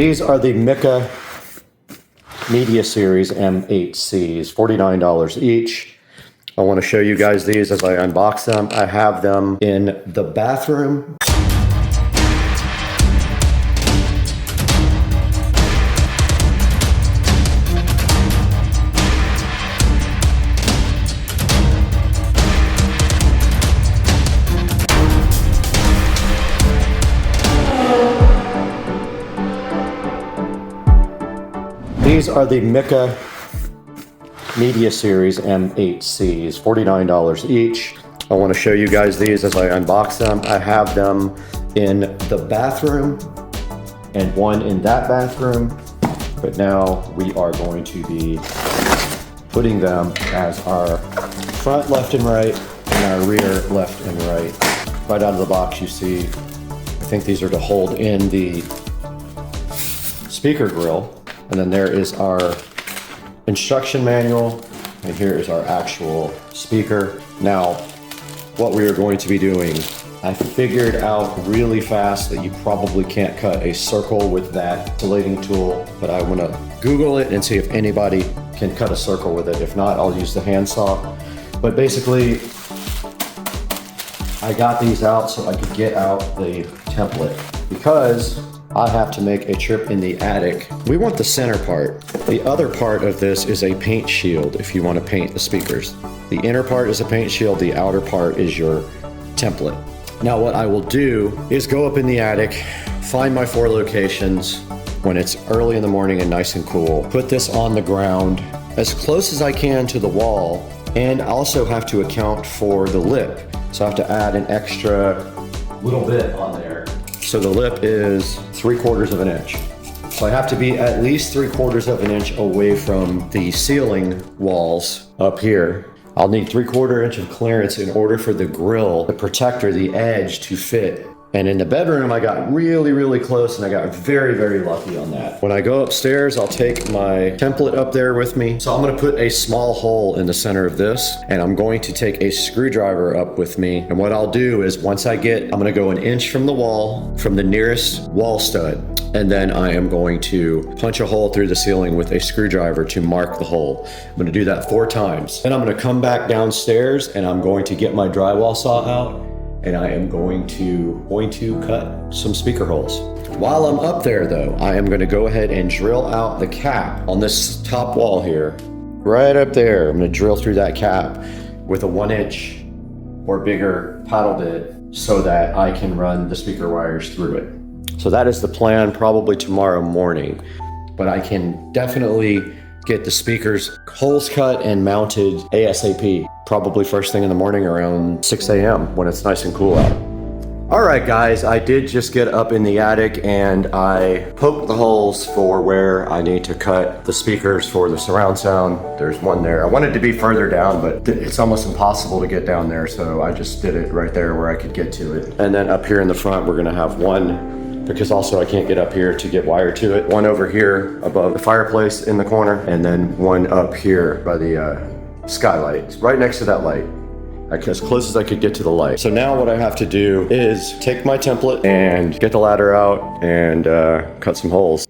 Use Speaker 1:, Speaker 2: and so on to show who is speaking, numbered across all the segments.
Speaker 1: These are the Micca Media Series M8Cs, $49 each. I want to show you guys these as I unbox them. I have them in the bathroom. These are the Micca Media Series M8Cs, $49 each. I want to show you guys these as I unbox them. I have them in the bathroom and one in that bathroom, but now we are going to be putting them as our front left and right and our rear left and right. Right out of the box you see, I think these are to hold in the speaker grill. And then there is our instruction manual, and here is our actual speaker. Now, what we are going to be doing, I figured out really fast that you probably can't cut a circle with that insulating tool, but I want to Google it and see if anybody can cut a circle with it. If not, I'll use the handsaw. But basically, I got these out so I could get out the template because I have to make a trip in the attic. We want the center part. The other part of this is a paint shield if you want to paint the speakers. The inner part is a paint shield, the outer part is your template. Now what I will do is go up in the attic, find my 4 locations when it's early in the morning and nice and cool, put this on the ground as close as I can to the wall, and also have to account for the lip. So I have to add an extra little bit on there. So the lip is 3/4 of an inch. So I have to be at least 3/4 of an inch away from the ceiling walls up here. I'll need 3/4 inch of clearance in order for the grill, the protector, the edge to fit. And in the bedroom, I got really, really close and I got very, very lucky on that. When I go upstairs, I'll take my template up there with me. So I'm gonna put a small hole in the center of this, and I'm going to take a screwdriver up with me. And what I'll do is once I'm gonna go 1 inch from the wall, from the nearest wall stud. And then I am going to punch a hole through the ceiling with a screwdriver to mark the hole. I'm gonna do that 4 times. Then I'm gonna come back downstairs and I'm going to get my drywall saw out, and I am going to cut some speaker holes. While I'm up there though, I am gonna go ahead and drill out the cap on this top wall here. Right up there, I'm gonna drill through that cap with a 1 inch or bigger paddle bit so that I can run the speaker wires through it. So that is the plan, probably tomorrow morning. But I can definitely get the speakers holes cut and mounted ASAP. Probably first thing in the morning around 6 a.m. when it's nice and cool out. All right guys, I did just get up in the attic and I poked the holes for where I need to cut the speakers for the surround sound. There's one there. I wanted to be further down, but it's almost impossible to get down there, so I just did it right there where I could get to it. And then up here in the front, we're gonna have one, because also I can't get up here to get wire to it. One over here above the fireplace in the corner, and then one up here by the skylight, right next to that light, as close as I could get to the light. So now what I have to do is take my template and get the ladder out and cut some holes.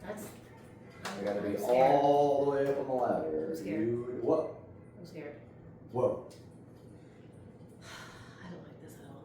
Speaker 2: That's.
Speaker 1: I gotta be all the way up on the ladder.
Speaker 2: I'm scared.
Speaker 1: Whoa.
Speaker 2: I'm scared.
Speaker 1: Whoa.
Speaker 2: I don't like this at all.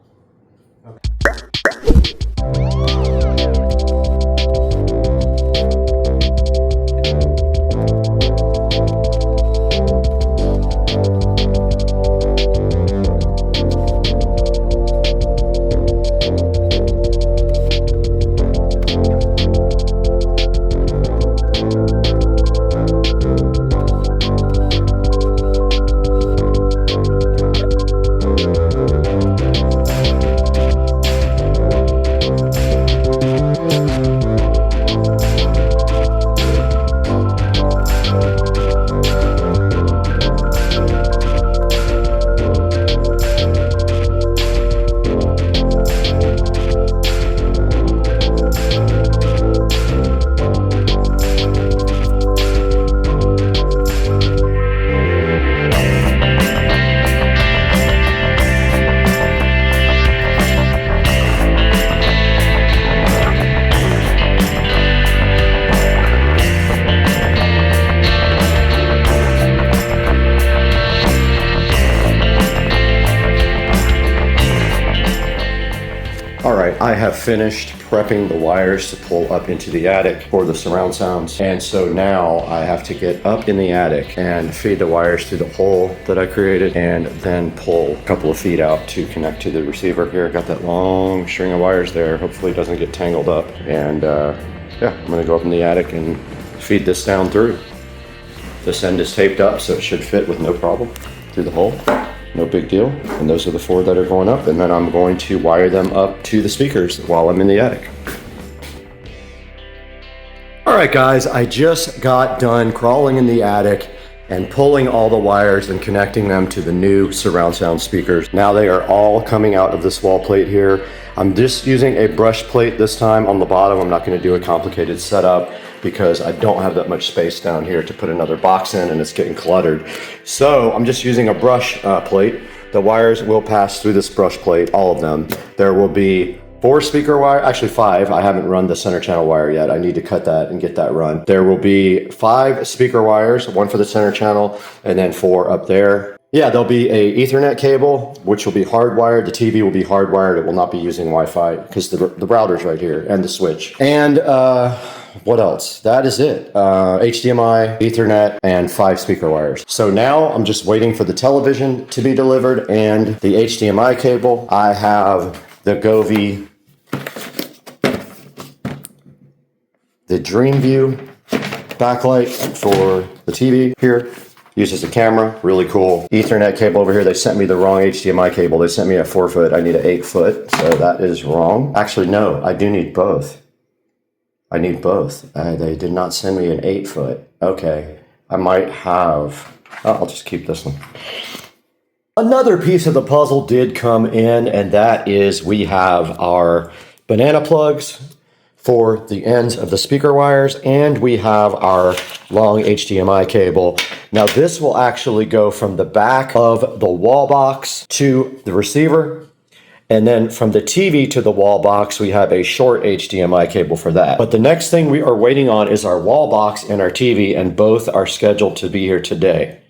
Speaker 1: I have finished prepping the wires to pull up into the attic for the surround sounds. And so now I have to get up in the attic and feed the wires through the hole that I created and then pull a couple of feet out to connect to the receiver here. I got that long string of wires there. Hopefully it doesn't get tangled up. And yeah, I'm gonna go up in the attic and feed this down through. This end is taped up, so it should fit with no problem through the hole. No big deal. And those are the 4 that are going up, and then I'm going to wire them up to the speakers while I'm in the attic. All right, guys, I just got done crawling in the attic and pulling all the wires and connecting them to the new surround sound speakers. Now they are all coming out of this wall plate here. I'm just using a brush plate this time on the bottom. I'm not going to do a complicated setup because I don't have that much space down here to put another box in, and it's getting cluttered. So I'm just using a brush plate. The wires will pass through this brush plate, all of them. There will be 4 speaker wire, actually 5. I haven't run the center channel wire yet. I need to cut that and get that run. There will be 5 speaker wires, 1 for the center channel, and then 4 up there. Yeah, there'll be a Ethernet cable, which will be hardwired. The TV will be hardwired. It will not be using Wi-Fi because the router's right here and the switch. And what else? That is it. HDMI, Ethernet, and 5 speaker wires. So now I'm just waiting for the television to be delivered and the HDMI cable. I have the Govee, the DreamView backlight for the TV here. Uses a camera, really cool. Ethernet cable over here. They sent me the wrong HDMI cable. They sent me a 4-foot. I need an 8-foot, so that is wrong. Actually, no, I do need both. I need both. They did not send me an 8-foot. Okay, I might have. I'll just keep this one. Another piece of the puzzle did come in, and that is we have our banana plugs for the ends of the speaker wires, and we have our long HDMI cable. Now this will actually go from the back of the wall box to the receiver, and then from the TV to the wall box, we have a short HDMI cable for that. But the next thing we are waiting on is our wall box and our TV, and both are scheduled to be here today.